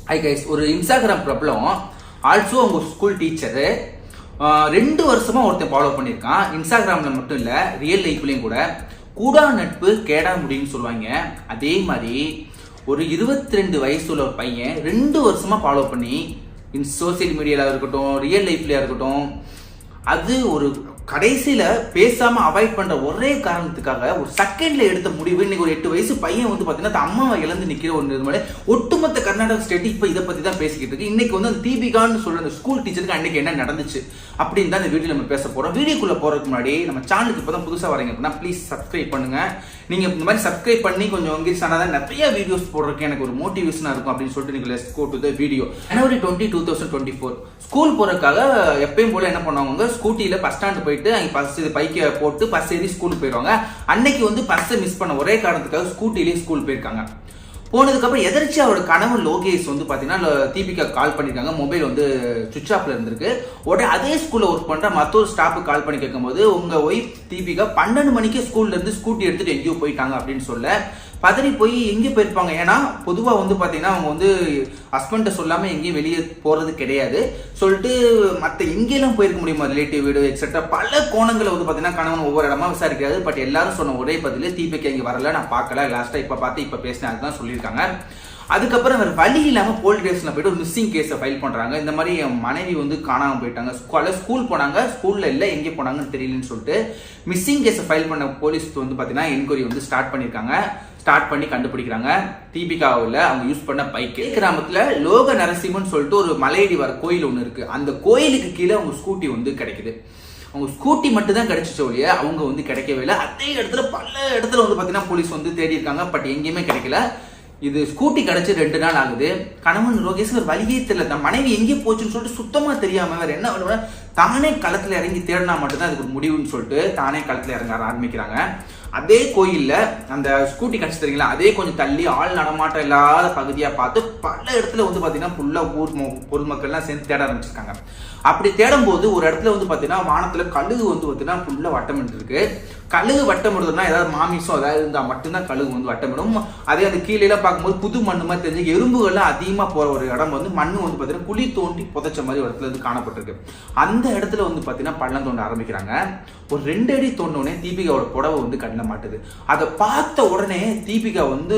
Hi guys, ஒரு Instagram பிரபலம் also உங்க ஸ்கூல் டீச்சரு 2 வருஷமா ஒருத்தன் ஃபாலோ பண்ணியிருக்கான். இன்ஸ்டாகிராம்ல மட்டும் இல்ல, ரியல் லைஃப்லயும் கூட. கூடா நட்பு கேடா முடியும்னு சொல்லுவாங்க. அதே மாதிரி ஒரு 22 வயசு உள்ள ஒரு பையன் 2 வருஷமா ஃபாலோ பண்ணி சோசியல் மீடியால இருக்கட்டும், ரியல் லைஃப்லயா இருக்கட்டும், அது ஒரு கடைசியில பேசாம அவாய்ட் பண்ற ஒரே காரணத்துக்காக ஒரு செகண்ட்ல எடுத்த முடிவு. இன்னைக்கு ஒரு 8 வயசு பையன் வந்து பாத்தீங்கன்னா அம்மாவை இழந்து நிக்கிற ஒரு நிலைமை. ஒட்டுமொத்த கர்நாடக ஸ்டேட் இப்ப இதை பத்தி தான் பேசிக்கிட்டு இருக்கு. இன்னைக்கு வந்து அந்த தீபிகான்னு சொல்ற அந்த ஸ்கூல் டீச்சருக்கு அன்னைக்கு என்ன நடந்துச்சு அப்படின்னு தான் இந்த வீடியோ நம்ம பேச போறோம். வீடியோக்குள்ள போறதுக்கு முன்னாடி நம்ம சேனலுக்கு இப்பதான் புதுசா வரீங்க அப்படின்னா ப்ளீஸ் சப்ஸ்கிரைப் பண்ணுங்க. நீங்க இந்த மாதிரி சப்ஸ்கிரைப் பண்ணி கொஞ்சம் எங்கேஜ் ஆனாதான் நிறைய வீடியோஸ் போடுறதுக்கு எனக்கு ஒரு மோட்டிவேஷனா இருக்கும் அப்படின்னு சொல்லிட்டு நீங்க let's go to the video. ஜனவரி 20, 2024 ஸ்கூல் போறதுக்காக எப்பயும் போல என்ன பண்ணுவாங்க, ஸ்கூட்டியில பஸ் ஸ்டாண்ட் போயிட்டு அங்க பஸ் பைக்கை போட்டு பஸ் ஏறி ஸ்கூலுக்கு போயிடுவாங்க. அன்னைக்கு வந்து பஸ்ஸை மிஸ் பண்ண ஒரே காரணத்துக்காக ஸ்கூட்டிலேயே ஸ்கூல் போயிருக்காங்க. போனதுக்கு அப்புறம் எதிர்த்து அவரோட கணவன் லோகேஷ் வந்து பாத்தீங்கன்னா தீபிகா கால் பண்ணிருக்காங்க. மொபைல் வந்து சுவிட்ச் ஆஃப்ல இருந்திருக்கு. உடனே அதே ஸ்கூல்ல ஒர்க் பண்ற மற்றொரு ஸ்டாஃப் கால் பண்ணி கேட்கும்போது உங்க ஒய்ஃப் தீபிகா 12 மணிக்கு ஸ்கூல்ல இருந்து ஸ்கூட்டி எடுத்துட்டு எங்கேயோ போயிட்டாங்க அப்படின்னு சொல்ல பதறி போய் எங்கே போயிருப்பாங்க. ஏன்னா பொதுவா வந்து பாத்தீங்கன்னா அவங்க வந்து ஹஸ்பண்ட சொல்லாம எங்கேயும் வெளியே போறது கிடையாது சொல்லிட்டு மற்ற எங்கெல்லாம் போயிருக்க முடியுமா, ரிலேட்டிவ் வீடு எக்ஸெட்ரா பல கோணங்களை வந்து பாத்தீங்கன்னா கணவன் ஒவ்வொரு இடமா விசாரிக்கிறாரு. பட் எல்லாரும் சொன்ன ஒரே பதில் தீபிகா இங்க வரல, நான் பார்க்கல, லாஸ்டா இப்ப பார்த்து இப்ப பேசினேன் அதுதான் சொல்லியிருக்காங்க. அதுக்கப்புறம் அவர் வழி இல்லாம போலீஸ் ஸ்டேஷன்ல போயிட்டு ஒரு மிஸ்ஸிங் கேஸை ஃபைல் பண்றாங்க. இந்த மாதிரி என் மனைவி வந்து காணாம போயிட்டாங்க, ஸ்கூல் போனாங்க, ஸ்கூல்ல இல்ல, எங்கே போனாங்கன்னு தெரியலன்னு சொல்லிட்டு மிஸ்ஸிங் கேஸை ஃபைல் பண்ண போலீஸ் வந்து பாத்தீங்கன்னா என்கொயரி வந்து ஸ்டார்ட் பண்ணிருக்காங்க. ஸ்டார்ட் பண்ணி கண்டுபிடிக்கிறாங்க தீபிகாவில் அவங்க யூஸ் பண்ண பைக்கு. கிராமத்துல லோக நரசிம்மன் சொல்லிட்டு ஒரு மலையடி வர கோயில் ஒண்ணு இருக்கு. அந்த கோயிலுக்கு கீழே அவங்க ஸ்கூட்டி வந்து கிடைக்குது. அவங்க ஸ்கூட்டி மட்டும் தான் கிடைச்சிச்ச ஒழிய அவங்க வந்து கிடைக்கவே இல்லை. அதே இடத்துல பல இடத்துல வந்து பாத்தீங்கன்னா போலீஸ் வந்து தேடி இருக்காங்க. பட் எங்கேயுமே கிடைக்கல. இது ஸ்கூட்டி கிடைச்சி 2 நாள் ஆகுது. கணவன் லோகேஷ் வழியே தெரியல, தன் மனைவி எங்கே போச்சுன்னு சொல்லிட்டு சுத்தமா தெரியாம வேற என்ன பண்ணுவ, தானே களத்துல இறங்கி தேடினா மட்டும்தான் அதுக்கு ஒரு முடிவுன்னு சொல்லிட்டு தானே களத்துல இறங்க ஆரம்பிக்கிறாங்க. அதே கோயில்ல அந்த ஸ்கூட்டி கிடைச்சி தெரியுங்களா, அதே கொஞ்சம் தள்ளி ஆள் நடமாட்டம் இல்லாத பகுதியா பார்த்து பல இடத்துல வந்து பாத்தீங்கன்னா ஃபுல்லா ஊர் பொதுமக்கள்லாம் சேர்ந்து தேட ஆரம்பிச்சிருக்காங்க. அப்படி தேடும் போது ஒரு இடத்துல வந்து பாத்தீங்கன்னா வானத்துல கழுகு வந்து பாத்தீங்கன்னா ஃபுல்லா வட்டம் இருக்கு. கழுகு வட்டமிடுதுன்னா ஏதாவது மாமிசம் ஏதாவது இருந்தா மட்டும்தான் கழுகு வந்து வட்டமிடும். அதே அந்த கீழே எல்லாம் பார்க்கும்போது புது மண்ணு மாதிரி தெரிஞ்சு எறும்புகள்லாம் அதிகமா போற ஒரு இடம் வந்து மண்ணு வந்து பாத்தீங்கன்னா குழி தோண்டி புதைச்ச மாதிரி ஒரு இடத்துல வந்து காணப்பட்டிருக்கு. அந்த இடத்துல வந்து பாத்தீங்கன்னா பள்ளம் தோண்ட ஆரம்பிக்கிறாங்க. ஒரு 2 அடி தோண்டோடனே தீபிகாவோட புடவை வந்து கண்ணில் மாட்டுது. அதை பார்த்த உடனே தீபிகா வந்து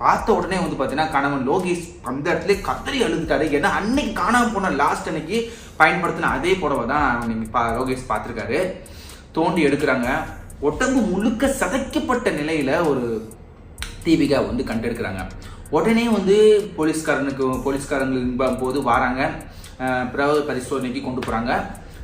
பார்த்த உடனே வந்து பாத்தீங்கன்னா கணவன் லோகேஷ் அந்த இடத்துல கதறி அழுதுட்டாரு. ஏன்னா அன்னைக்கு காணாம போன லாஸ்ட் அன்னைக்கு பயன்படுத்தின அதே புடவை தான் லோகேஷ் பார்த்திருக்காரு. தோண்டி எடுக்கிறாங்க. உடம்பு முழுக்க சதைக்கப்பட்ட நிலையில ஒரு தீபிகா வந்து கண்டெடுக்கிறாங்க. உடனே வந்து போலீஸ்காரங்களுக்கு போது வராங்க. பிறகு பரிசோதனைக்கு கொண்டு போறாங்க.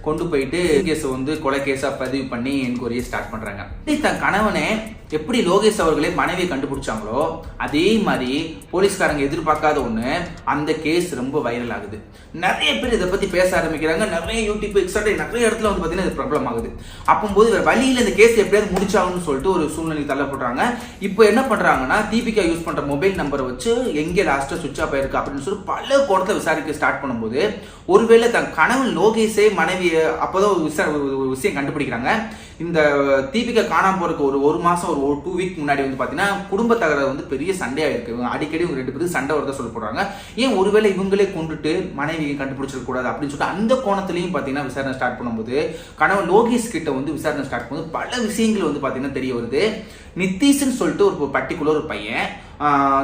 கொண்டு போயிட்டு கேஸை வந்து கொலை கேஸா பதிவு பண்ணி என்கொயரியை ஸ்டார்ட் பண்றாங்க. தன் கணவனே எப்படி லோகேஷ் அவர்களே மனைவியை கண்டுபிடிச்சாங்களோ அதே மாதிரி போலீஸ்காரங்க எதிர்பார்க்காத ஒண்ணு அந்த கேஸ் ரொம்ப வைரல் ஆகுது. நிறைய பேர் இதை பத்தி பேச ஆரம்பிக்கிறாங்க. நிறைய யூடியூப் எக்ஸட்ரா நிறைய இடத்துல வந்து பாத்தீங்கன்னா இது ப்ராப்ளம் ஆகுது. அப்போது வேற வழியில இந்த கேஸ் எப்படியாவது முடிச்சாகணும்னு சொல்லிட்டு ஒரு சூழ்நிலை தள்ளப்படுறாங்க. இப்போ என்ன பண்றாங்கன்னா தீபிகா யூஸ் பண்ற மொபைல் நம்பரை வச்சு எங்கே லாஸ்டா சுவிட்ச் ஆஃப் ஆயிருக்கு அப்படின்னு சொல்லி பல கோணத்தை விசாரிக்க ஸ்டார்ட் பண்ணும்போது ஒருவேளை தன் கணவன் லோகேஷே மனைவியை அப்போதான் ஒரு விஷயம் கண்டுபிடிக்கிறாங்க. இந்த தீபிகா காணாம போறதுக்கு ஒரு மாசம் ஒரு 2 வீக் முன்னாடி வந்து பாத்தீங்கன்னா குடும்ப தகராறு வந்து பெரிய சண்டையா இருக்கு. அடிக்கடி இவங்க 2 பேரும் சண்டை வரத சொல்ல போறாங்க. ஏன் ஒருவேளை இவங்களே கொண்டுட்டு மனைவியை கண்டுபிடிச்சிட கூடாது அப்படின்னு சொல்லிட்டு அந்த கோணத்திலையும் பாத்தீங்கன்னா விசாரணை ஸ்டார்ட் பண்ணும்போது கணவன் லோகேஷ் கிட்ட வந்து விசாரணை ஸ்டார்ட் பண்ணும்போது பல விஷயங்கள் வந்து பாத்தீங்கன்னா தெரிய வருது. நித்தீஷ்னு சொல்லிட்டு ஒரு பர்டிகுலர் ஒரு பையன்,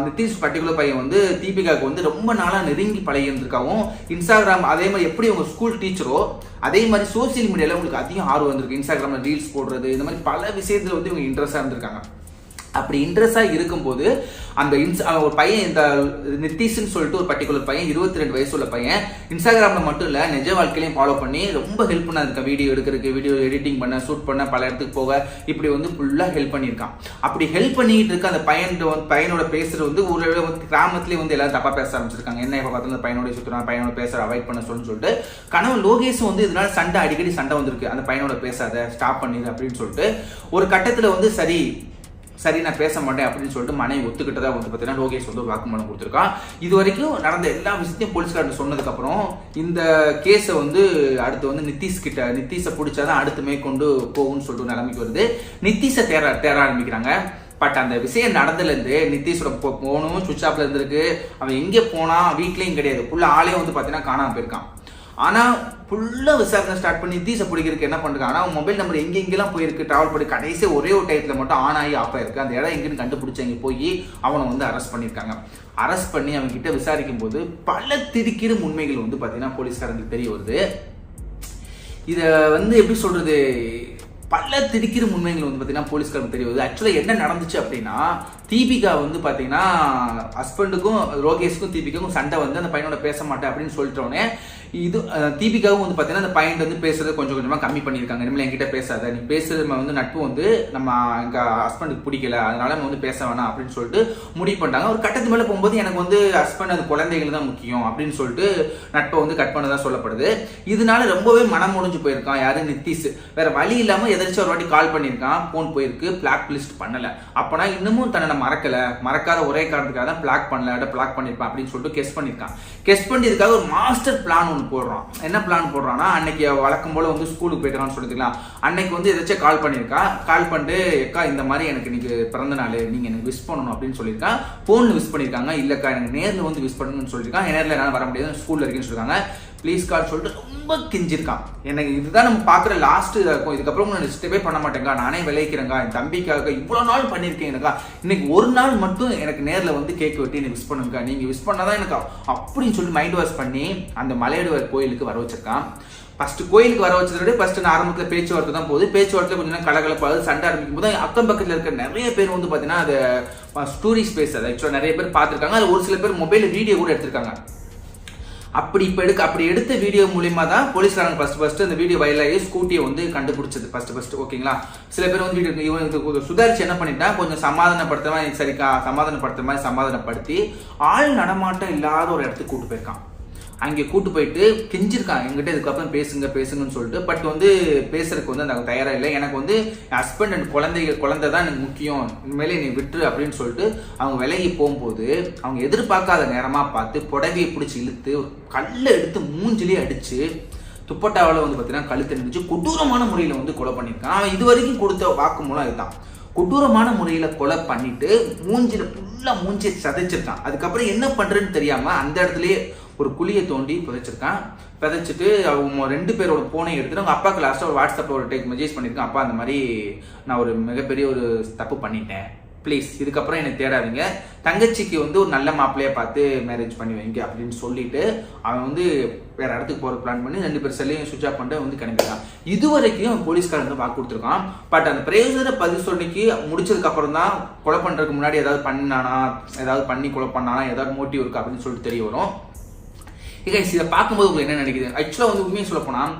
நித்தீஷ் பர்டிகுலர் பையன் வந்து தீபிகாவுக்கு வந்து ரொம்ப நாளா நெருங்கி பழகி இருந்திருக்காவும். இன்ஸ்டாகிராம் அதே மாதிரி எப்படி உங்க ஸ்கூல் டீச்சரோ அதே மாதிரி சோசியல் மீடியால உங்களுக்கு அதிகம் ஆர்வம் வந்திருக்கு. இன்ஸ்டாகிராம்ல ரீல்ஸ் போடுறது இந்த மாதிரி பல விஷயத்துல வந்து இவங்க இன்ட்ரெஸ்டா இருந்திருக்காங்க. அப்படி இன்ட்ரெஸ்டா இருக்கும்போது அந்த ஒரு பையன் இந்த நித்தீஷ்னு சொல்லிட்டு ஒரு பர்டிகுலர் பையன் 22 வயசு உள்ள பையன் இன்ஸ்டாகிராம்ல மட்டும் இல்ல நிஜ வாழ்க்கையிலையும் ஃபாலோ பண்ணி ரொம்ப ஹெல்ப் பண்ண இருக்க. வீடியோ எடுக்கிறதுக்கு, வீடியோ எடிட்டிங் பண்ண, ஷூட் பண்ண, பல இடத்துக்கு போக இப்படி வந்து ஃபுல்லா ஹெல்ப் பண்ணியிருக்கான். அப்படி ஹெல்ப் பண்ணிட்டு இருக்க அந்த பையனோட பேசுறது வந்து ஒரு கிராமத்திலேயே வந்து எல்லாரும் தப்பா பேச ஆரம்பிச்சிருக்காங்க. என்ன இப்ப பார்த்தா பையனோட சுற்றுறான், பையனோட பேசுற அவாய்ட் பண்ண சொல்லிட்டு கணவன் லோகேஷும் வந்து இதனால அடிக்கடி சண்டை வந்திருக்கு. அந்த பையனோட பேசாத, ஸ்டாப் பண்ணிடு அப்படின்னு சொல்லிட்டு ஒரு கட்டத்துல வந்து சரி நான் பேச மாட்டேன் அப்படின்னு சொல்லிட்டு மனைவி ஒத்துக்கிட்டதா வந்து பார்த்தீங்கன்னா லோகேஷ் வந்து வாக்குமூலம் கொடுத்துருக்கான். இது வரைக்கும் நடந்த எல்லா விஷயத்தையும் போலீஸ்காரன் சொன்னதுக்கு அப்புறம் இந்த கேஸை வந்து அடுத்து வந்து நித்தீஷை பிடிச்சாதான் அடுத்து மேற்கொண்டு போகும்னு சொல்லிட்டு நிலைமைக்கு வருது. நித்தீஷை தேட ஆரம்பிக்கிறாங்க. பட் அந்த விஷயம் நடந்துலேருந்து நிதிஷோட போனும் சுவிட்ச் ஆஃப்ல இருந்திருக்கு. அவன் எங்கே போனா வீட்லேயும் கிடையாது, ஃபுல்லா ஆளே வந்து பார்த்தீங்கன்னா காணாமல் போயிருக்கான். ஆனால் ஃபுல்லாக விசாரணை ஸ்டார்ட் பண்ணி நிதிஷை பிடிக்கிறதுக்கு என்ன பண்ணுறாங்க, ஆனால் மொபைல் நம்பர் எங்கெங்கெல்லாம் போயிருக்கு, ட்ராவல் பண்ணி கடைசியாக ஒரே ஒரு டயத்தில் மட்டும் ஆன் ஆகி ஆஃப் ஆயிருக்கு. அந்த இடம் எங்கேன்னு கண்டுபிடிச்சி அங்கே போய் அவனை வந்து அரெஸ்ட் பண்ணியிருக்காங்க. அரெஸ்ட் பண்ணி அவங்க கிட்ட விசாரிக்கும் போது பல திடுக்கிடும் உண்மைகள் வந்து பார்த்தீங்கன்னா போலீஸ்காரங்களுக்கு தெரிய வருது. இதை வந்து எப்படி சொல்றது, பல திடுக்கிற உண்மைகள் வந்து பார்த்தீங்கன்னா போலீஸ்காரங்க தெரிய வருது. ஆக்சுவலாக என்ன நடந்துச்சு அப்படின்னா, தீபிகா வந்து பார்த்தீங்கன்னா ஹஸ்பண்டுக்கும் ரோகேஷுக்கும் தீபிகாவுக்கும் சண்டை வந்து அந்த பையனோட பேச மாட்டேன் அப்படின்னு சொல்லிட்டோன்னே இது தீபிகாவும் வந்து பார்த்தீங்கன்னா அந்த பையன் வந்து பேசுறது கொஞ்சம் கொஞ்சமாக கம்மி பண்ணியிருக்காங்க. இனிமேல் என்கிட்ட பேசாத, நீ பேசுறது வந்து நட்பு வந்து நம்ம எங்கள் ஹஸ்பண்டுக்கு பிடிக்கல, அதனால நம்ம வந்து பேச வேணாம் அப்படின்னு சொல்லிட்டு முடிவு பண்ணிட்டாங்க. ஒரு கட்டத்து மேலே போகும்போது எனக்கு வந்து ஹஸ்பண்ட் அது குழந்தைகள் தான் முக்கியம் அப்படின்னு சொல்லிட்டு நட்பை வந்து கட் பண்ணதான் சொல்லப்படுது. இதனால ரொம்பவே மனம் முடிஞ்சு போயிருக்கான் யாரு, நிதிஷ். வேற வழி இல்லாமல் எதாச்சும் ஒரு வாட்டி கால் பண்ணியிருக்கான், போன் போயிருக்கு, பிளாக் லிஸ்ட் பண்ணல. அப்பனா இன்னமும் தன்னை மறக்காத ஒரே காரணத்துக்காக தான் பிளாக் பண்ணல, பிளாக் பண்ணிருப்பான் அப்படின்னு சொல்லிட்டு கெஸ் பண்ணிருக்கான். கெஸ் பண்ணியதுக்காக ஒரு மாஸ்டர் பிளான் ஒன்று போடுறான். என்ன பிளான் போடுறான்னா, அன்னைக்கு வழக்கம் போல வந்து ஸ்கூலுக்கு போயிட்டான்னு சொல்லிக்கலாம். அன்னைக்கு வந்து எதாச்சும் கால் பண்ணியிருக்கா, கால் பண்ணிட்டு அக்கா இந்த மாதிரி எனக்கு இன்னைக்கு பிறந்த நாள், நீங்க எனக்கு விஷ் பண்ணணும் அப்படின்னு சொல்லியிருக்கான். போன்ல விஷ் பண்ணியிருக்காங்க. இல்லக்கா எனக்கு நேரில் வந்து விஷ் பண்ணணும்னு சொல்லியிருக்கான். நேரில் என்னால் வர முடியாது, ஸ்கூல்ல இருக்குன்னு சொல்லிருக்காங்க. ப்ளீஸ் கால் சொல்லிட்டு ரொம்ப கெஞ்சிருக்கான். எனக்கு இதுதான் நம்ம பார்க்குற லாஸ்ட் இதாக இருக்கும், இதுக்கப்புறம் நான் ஸ்டெப்பே பண்ண மாட்டேங்க, நானே விளைக்கிறேங்க, என் தம்பிக்காக இவ்வளோ நாள் பண்ணியிருக்கேன், எனக்கா இன்னைக்கு ஒரு நாள் மட்டும் எனக்கு நேரில் வந்து கேக் வெட்டி எனக்கு விஷ் பண்ணுங்க, நீங்கள் விஷ் பண்ணாதான் எனக்கு அப்படின்னு சொல்லி மைண்ட் வாஷ் பண்ணி அந்த மலையடுவர் கோயிலுக்கு வர வச்சிருக்கான். ஃபர்ஸ்ட் கோயிலுக்கு வர வச்சதோட ஃபர்ஸ்ட் நான் ஆரம்பத்தில் பேச்சுவார்த்தை தான் போகுது. பேச்சுவார்த்தை கொஞ்சம் நேரம் கலகலப்பாது, சண்டை ஆரம்பிக்கும் போது அக்கம் பக்கத்தில் இருக்க நிறைய பேர் வந்து பார்த்தீங்கன்னா அது டூரிஸ்ட் பிளேஸ், அது ஆக்சுவலாக நிறைய பேர் பார்த்துருக்காங்க. அது ஒரு சில பேர் மொபைல் வீடியோ கூட எடுத்திருக்காங்க. அப்படி எடுத்த வீடியோ மூலியமா தான் போலீஸ்காரங்க ஃபர்ஸ்ட் அந்த வீடியோ வைரலாகி ஸ்கூட்டியை வந்து கண்டுபிடிச்சது ஃபர்ஸ்ட். ஓகேங்களா, சில பேர் வந்து வீடியோ சுதாரிச்சு என்ன பண்ணிட்டா, கொஞ்சம் சமாதானப்படுத்த மாதிரி சரிக்கா சமாதானப்படுத்துற மாதிரி சமாதானப்படுத்தி ஆள் நடமாட்டம் இல்லாத ஒரு இடத்துக்கு கூட்டு போயிருக்கான். அங்கே கூட்டு போயிட்டு கெஞ்சிருக்கான், எங்கிட்ட இதுக்கப்புறம் பேசுங்கன்னு சொல்லிட்டு. பட் வந்து பேசுறதுக்கு வந்து அந்த தயாரா இல்லை. எனக்கு வந்து ஹஸ்பண்ட் அண்ட் குழந்தை தான் எனக்கு முக்கியம், இனிமேலே நீ விட்டுரு அப்படின்னு சொல்லிட்டு அவங்க விலகி போகும்போது அவங்க எதிர்பார்க்காத நேரமா பார்த்து புடவையை பிடிச்சி இழுத்து கல்லை எடுத்து மூஞ்சிலே அடிச்சு துப்பட்டாவில் வந்து பார்த்தீங்கன்னா கழுத்தை நினைச்சு கொடூரமான முறையில் வந்து கொலை பண்ணியிருக்கான். அவன் இது வரைக்கும் கொடுத்த வாக்குமூலம் இதுதான். கொடூரமான முறையில் கொலை பண்ணிட்டு மூஞ்சில ஃபுல்லா மூஞ்சியை சதைச்சிருக்கான். அதுக்கப்புறம் என்ன பண்றேன்னு தெரியாம அந்த இடத்துலயே ஒரு குழியை தோண்டி புதைச்சிட்டு அவங்க 2 பேரோட போனை எடுத்துட்டு அவங்க அப்பாவுக்கு லாஸ்ட்டாக ஒரு வாட்ஸ்அப்பில் ஒரு மெசேஜ் பண்ணியிருக்கேன், அப்பா அந்த மாதிரி நான் ஒரு மிகப்பெரிய ஒரு தப்பு பண்ணிட்டேன், ப்ளீஸ் இதுக்கப்புறம் எனக்கு தேடாதீங்க, தங்கச்சிக்கு வந்து ஒரு நல்ல மாப்பிள்ளையை பார்த்து மேரேஜ் பண்ணி வைங்க அப்படின்னு சொல்லிட்டு அவன் வந்து வேற இடத்துக்கு போகிற பிளான் பண்ணி 2 பேர் செல்லையும் சுவிச் ஆஃப் பண்ணிட்டு வந்து கிளம்பிட்டான். இது வரைக்கும் போலீஸ்காரங்க வாக்கு கொடுத்துருக்கான். பட் அந்த பிரேசரை பதிவு சொல்லிக்கு முடிச்சதுக்கு அப்புறம் தான் கொலை பண்ணுறதுக்கு முன்னாடி ஏதாவது பண்ணானா, ஏதாவது பண்ணி கொலை பண்ணானா, ஏதாவது மோட்டிவ் இருக்கு அப்படின்னு சொல்லிட்டு தெரிய வரும். இதை பார்க்கும்போது உங்களுக்கு என்ன நினைக்குது? ஆக்சுவலாக வந்து உண்மையை சொல்ல போனால்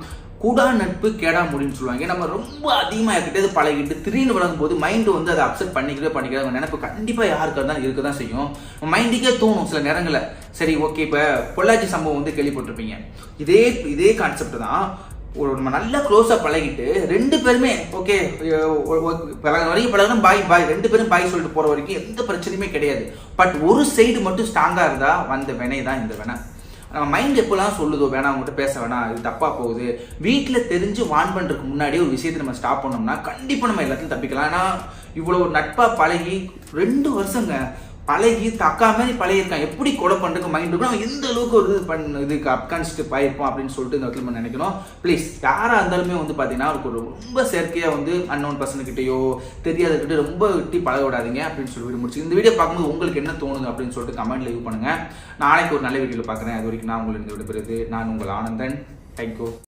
கூடா நட்பு கேடா முடின்னு சொல்லுவாங்க. நம்ம ரொம்ப அதிகமாக கிட்டது பழகிட்டு திடீர்னு வளரும் போது மைண்டு வந்து அதை அப்செட் பண்ணிக்கிறதே நினைப்பு கண்டிப்பாக யாருக்கு இருந்தாலும் இருக்க தான் செய்யும். மைண்டுக்கே தோணும் சில நேரங்களில். சரி ஓகே, இப்போ பொள்ளாச்சி சம்பவம் வந்து கேள்விப்பட்டிருப்பீங்க. இதே கான்செப்ட் தான். நம்ம நல்லா க்ளோஸாக பழகிட்டு 2 பேருமே ஓகே வரைக்கும் பழகணும், பாய் 2 பேரும் பாய் சொல்லிட்டு போகிற வரைக்கும் எந்த பிரச்சனையுமே கிடையாது. பட் ஒரு சைடு மட்டும் ஸ்ட்ராங்காக இருந்தால் வந்த வினை தான் இந்த வினை. நம்ம மைண்ட் எப்போல்லாம் சொல்லுதோ வேணாம் அவங்ககிட்ட பேச வேணாம், இது தப்பா போகுது, வீட்டில் தெரிஞ்சு வான் பண்ணுறதுக்கு முன்னாடி ஒரு விஷயத்தை நம்ம ஸ்டாப் பண்ணோம்னா கண்டிப்பாக நம்ம எல்லாத்தையும் தப்பிக்கலாம். ஏன்னா இவ்வளோ நட்பாக பழகி 2 வருஷங்க பழகி தக்கா மாதிரி பழகிருக்கான். எப்படி கொலை பண்ணுறதுக்கு மைண்ட் இருக்கும், அவன் எந்த அளவுக்கு ஒரு இதுக்கு அப்கான்ஸ்டிப் ஆயிருப்போம் அப்படின்னு சொல்லிட்டு இந்த இடத்துல நம்ம நினைக்கணும். ப்ளீஸ் யாராக இருந்தாலுமே வந்து பார்த்தீங்கன்னா அவருக்கு ஒரு ரொம்ப செயற்கையாக வந்து அன்னோன் பர்சன்கிட்டயோ தெரியாதக்கிட்ட ரொம்ப விட்டு பழக விடாதீங்க அப்படின்னு சொல்லி முடிச்சு இந்த வீடியோ பார்க்கும்போது உங்களுக்கு என்ன தோணுது அப்படின்னு சொல்லிட்டு கமெண்ட்ல லீவ் பண்ணுங்க. நாளைக்கு ஒரு நல்ல வீடியோவில் பார்க்குறேன். அது வரைக்கும் நான் உங்களுக்கு இந்த விடைபெறுது. நான் உங்கள் ஆனந்தன். தேங்க்யூ.